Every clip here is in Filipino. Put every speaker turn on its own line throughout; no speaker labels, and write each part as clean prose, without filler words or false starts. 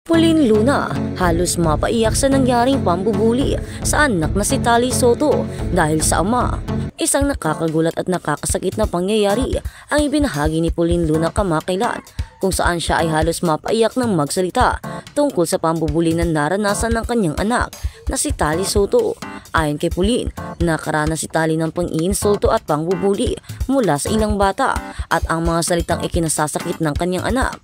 Pauline Luna halos mapaiyak sa nangyaring pambubuli sa anak na si Tali Soto dahil sa ama. Isang nakakagulat at nakakasakit na pangyayari ang ibinahagi ni Pauline Luna kamakailan, kung saan siya ay halos mapaiyak ng magsalita tungkol sa pambubuli na naranasan ng kanyang anak na si Tali Soto. Ayon kay Pauline, nakaranas si Tali ng pang-iinsulto at pangbubuli mula sa ilang bata, at ang mga salitang ikinasasakit ng kanyang anak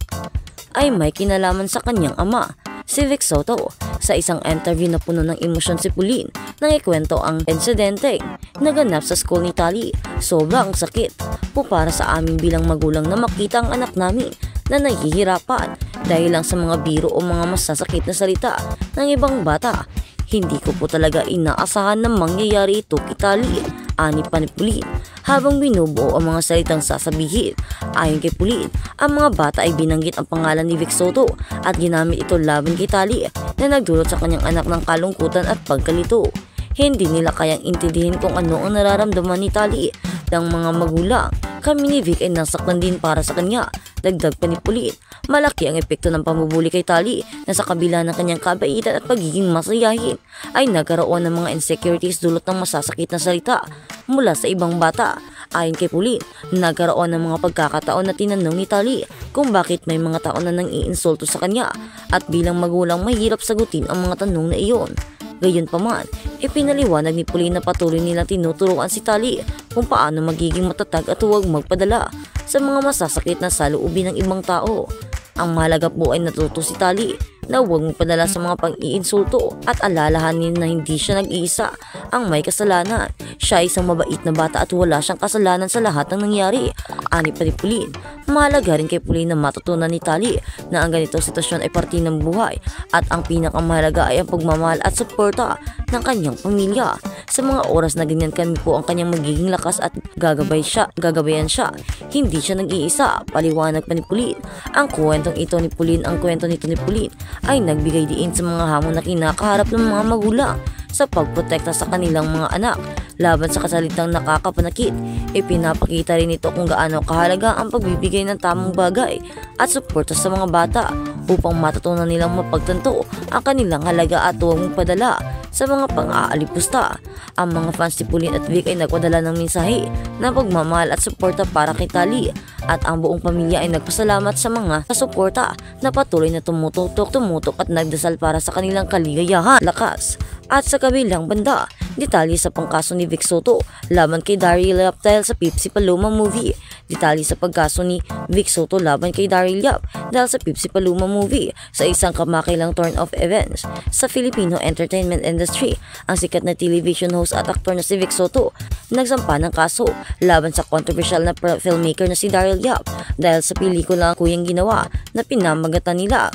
ay may kinalaman sa kanyang ama, si Vic Soto. Sa isang interview na puno ng emosyon si Pauline nang ikwento ang insidente naganap sa school ni Tali. Sobrang sakit po para sa amin bilang magulang na makita ang anak namin na nahihirapan dahil lang sa mga biro o mga masasakit na salita ng ibang bata. Hindi ko po talaga inaasahan na mangyayari ito kay Tali, ani pa ni Pauline habang binubuo ang mga salitang sasabihin. Ayon kay Pauline, ang mga bata ay binanggit ang pangalan ni Vic Soto at ginamit ito laban kay Tali na nagdulot sa kanyang anak ng kalungkutan at pagkalito. Hindi nila kayang intindihin kung ano ang nararamdaman ni Tali ng mga magulang. Kami ni Vic ay nasaktan din para sa kanya. Dagdag pa ni Pauline, malaki ang epekto ng pambubuli kay Tali na sa kabila ng kanyang kabaitan at pagiging masayahin ay nagkaroon ng mga insecurities dulot ng masasakit na salita mula sa ibang bata. Ayon kay Pauline, nagkaroon ng mga pagkakataon na tinanong ni Tali kung bakit may mga tao na nang iinsulto sa kanya, at bilang magulang mahirap sagutin ang mga tanong na iyon. Gayunpaman, ipinaliwanag ni Pauline na patuloy nilang tinuturuan si Tali kung paano magiging matatag at huwag magpadala sa mga masasakit na saloobin ng ibang tao. Ang mahalaga po ay natuto si Tali na huwag magpadala sa mga pang-iinsulto at alalahanin na hindi siya nag-iisa ang may kasalanan. Siya ay isang mabait na bata at wala siyang kasalanan sa lahat ng nangyari, ani pa ni Pauline. Mahalaga rin kay Pauline na matutunan ni Tali na ang ganitong sitwasyon ay parte ng buhay at ang pinakamahalaga ay ang pagmamahal at suporta ng kanyang pamilya. Sa mga oras na ganyan, kami po ang kanyang magiging lakas at gagabayan siya. Hindi siya nag-iisa, paliwanag pa ni Pauline. Ang kwento nito ni Pauline ay nagbigay diin sa mga hamon na kinakaharap ng mga magulang sa pagprotekta sa kanilang mga anak laban sa kasalitang nakakapanakit. Ipinapakita rin ito kung gaano kahalaga ang pagbibigay ng tamang bagay at suporta sa mga bata upang matutunan nilang mapagtanto ang kanilang halaga at huwag magpadala sa mga pang-aalipusta. Ang mga fans ni Pauline at Vic ay nagpadala ng mensahe na pagmamahal at suporta para kay Tali, at ang buong pamilya ay nagpasalamat sa mga suporta na patuloy na tumutok at nagdasal para sa kanilang kaligayahan, lakas. At sa kabilang banda, detalye sa pangkaso ni Vic Soto laban kay Daryl Yap dahil sa Pipsi Paloma movie. Detalye sa pagkaso ni Vic Soto laban kay Daryl Yap dahil sa Pipsi Paloma movie. Sa isang kamakailang turn of events sa Filipino entertainment industry, ang sikat na television host at aktor na si Vic Soto nagsampa ng kaso laban sa controversial na filmmaker na si Daryl Yap dahil sa pelikula ang Kuyang Ginawa na pinamagatan nila.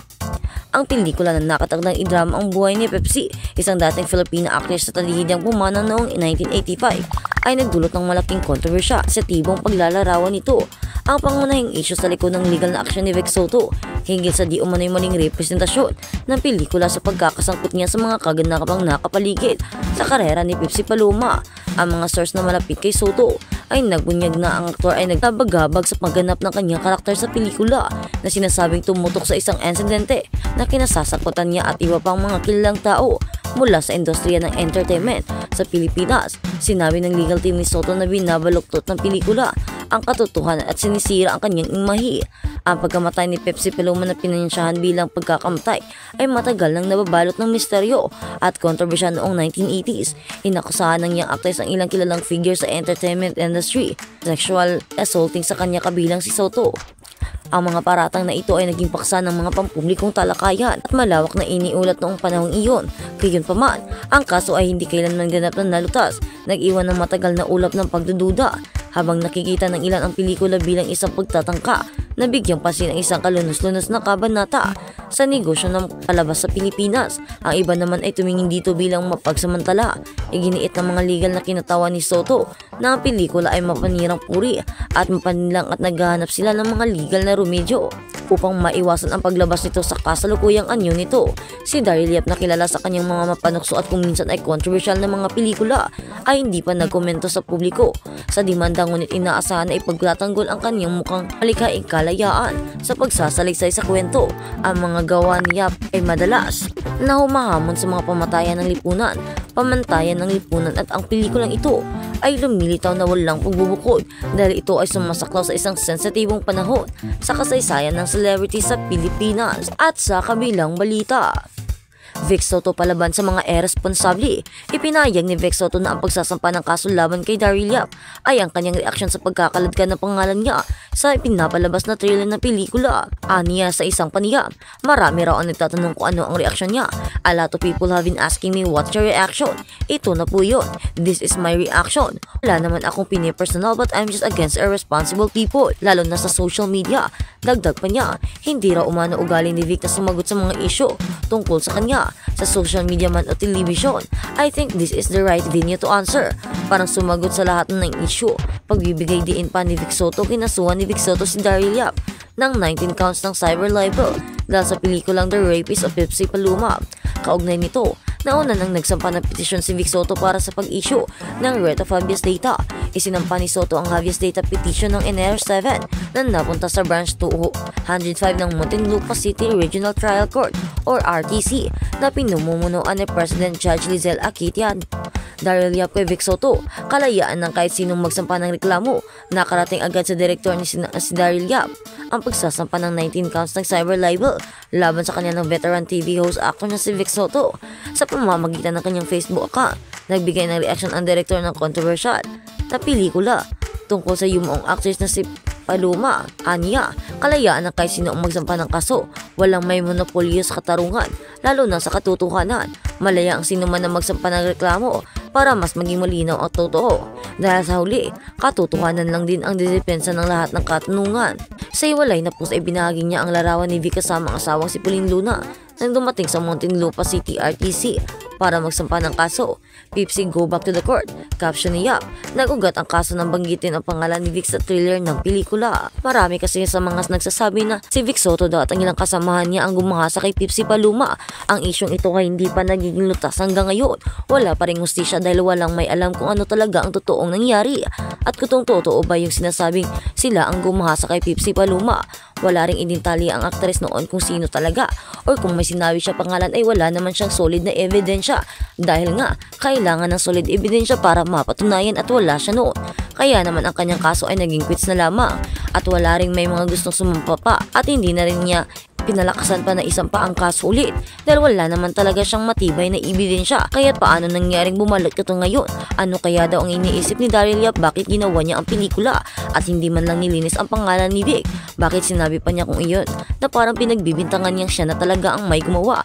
Ang pelikula na nakatagdang idrama ang buhay ni Pepsi, isang dating Filipina actress sa talihidang pumanaw noong 1985, ay nagdulot ng malaking kontrobersya sa tibong paglalarawan nito. Ang pangunahing issue sa likod ng legal na aksyon ni Vic Soto hinggil sa di umano'y maling representasyon ng pelikula sa pagkakasangkot niya sa mga kaganapang nakapaligid sa karera ni Pepsi Paloma. Ang mga source na malapit kay Soto ay nagbunyag na ang aktor ay nagbabagabag sa pagganap ng kanyang karakter sa pelikula na sinasabing tumutok sa isang insidente na kinasasakutan niya at iba pang mga kilalang tao mula sa industriya ng entertainment sa Pilipinas. Sinabi ng legal team ni Soto na binabaluktot ng pelikula ang katotohanan at sinisira ang kanyang imahe. Ang pagkamatay ni Pepsi Paloma na pinansyahan bilang pagkakamatay ay matagal nang nababalot ng misteryo at kontrobersya noong 1980s. Inakusahan ng niyang actress ang ilang kilalang figure sa entertainment industry, sexual assaulting sa kanya kabilang si Soto. Ang mga paratang na ito ay naging paksa ng mga pampublikong talakayan at malawak na iniulat noong panahong iyon. Gayunpaman, ang kaso ay hindi kailanman ganap na nalutas, nag-iwan ng matagal na ulap ng pagdududa habang nakikita ng ilan ang pelikula bilang isang pagtatangka na bigyang pansin ang isang kalunos-lunos na kabanata sa negosyo ng palabas sa Pilipinas. Ang iba naman ay tumingin dito bilang mapagsamantala. Iginiit ng mga legal na kinatawan ni Soto na ang pelikula ay mapanirang puri at mapanilang at naghahanap sila ng mga legal na remedyo. upang maiwasan ang paglabas nito sa kasalukuyang anyo nito. Si Daryl Yap na kilala sa kanyang mga mapanukso at kung minsan ay controversial na mga pelikula ay hindi pa nagkomento sa publiko sa demanda, ngunit inaasahan na ipagtatanggol ang kanyang mukhang malikhaing kalayaan sa pagsasalaysay sa kwento. Ang mga gawa ni Yap ay madalas na humahamon sa mga pamatayan ng lipunan, pamantayan ng lipunan, at ang pelikulang ito ay lumilitaw na walang pagbubukod dahil ito ay sumasaklaw sa isang sensitibong panahon sa kasaysayan ng celebrity sa Pilipinas. At sa kabilang balita, Vic Soto palaban sa mga irresponsable. Ipinahayag ni Vic Soto na ang pagsasampa ng kaso laban kay Daryl Yap ay ang kanyang reaksyon sa pagkakaladkad ng pangalan niya sa pinapalabas na trailer ng pelikula. Aniya sa isang panayam, marami raw ang nagtatanong kung ano ang reaksyon niya. A lot of people have been asking me what's your reaction. Ito na po yun. This is my reaction. Wala naman akong pinipersonal but I'm just against irresponsible people, lalo na sa social media. Dagdag pa niya, hindi raw umano ugali ni Vic na sumagot sa mga isyu tungkol sa kanya sa social media man o television. I think this is the right venue to answer. Parang sumagot sa lahat ng issue. Pagbibigay diin pa ni Vic Soto, kinasuhan ni Vic Soto si Daryl Yap ng 19 counts ng cyber libel dahil sa pelikulang The Rapist of Pipsy Paloma. Kaugnay nito, nauna nang nagsampa ng petisyon si Vic Soto para sa pag-issue ng writ of habeas data. Isinampa ni Soto ang habeas data petition ng Enero 7 na napunta sa Branch 205 ng Muntinlupa City Regional Trial Court or RTC na pinumumunuan ni President Judge Lizelle Aquitian. Daryl Yap kay Vic Soto, kalayaan ng kahit sinong magsampa ng reklamo. Nakarating agad sa direktor ni si Daryl Yap ang pagsasampa ng 19 counts ng cyber libel laban sa kanya ng veteran TV host actor na si Vic Soto. Sa pamamagitan ng kanyang Facebook account, nagbigay ng reaction ang direktor ng controversial na pelikula tungkol sa yumuong actress na si Paloma. Aniya, kalayaan ng kahit sino ang magsampa ng kaso. Walang may monopolyo sa katarungan, lalo na sa katotohanan. Malaya ang sino man na magsampa ng reklamo para mas maging malinaw ang totoo. Dahil sa huli, katotohanan lang din ang didepensa ng lahat ng katanungan. Sa iwalay na post ay binahagi niya ang larawan ni Vic kasama ang asawang si Pauline Luna nang dumating sa Muntinlupa City RTC para magsampa ng kaso. Pipsy, go back to the court. Caption ni Yap, nagugat ang kaso ng banggitin ang pangalan ni Vic sa trailer ng pelikula. Marami kasi sa mga nagsasabi na si Vic Soto daw at ang ilang kasamahan niya ang gumahasa kay Pipsy Paloma. Ang isyong ito ay hindi pa nagiging lutas hanggang ngayon. Wala pa ring hustisya dahil walang may alam kung ano talaga ang totoong nangyari. At kung totoo ba yung sinasabing sila ang gumahasa kay Pipsy Paloma. Wala ring idintali ang aktres noon kung sino talaga or kung may sinabi siya pangalan ay wala naman siyang solid na ebidensya dahil nga kailangan ng solid ebidensya para mapatunayan at wala siya noon. Kaya naman ang kanyang kaso ay naging quits na lamang at wala ring may mga gustong sumampa pa at hindi na rin niya pinalakasan pa na isang pa ang kaso ulit dahil wala naman talaga siyang matibay na ebidensya. Kaya't paano nangyaring bumalik ito ngayon? Ano kaya daw ang iniisip ni Daryl Yap? Bakit ginawa niya ang pelikula at hindi man lang nilinis ang pangalan ni Vic? Bakit sinabi pa niya kung iyon na parang pinagbibintangan niyang siya na talaga ang may gumawa?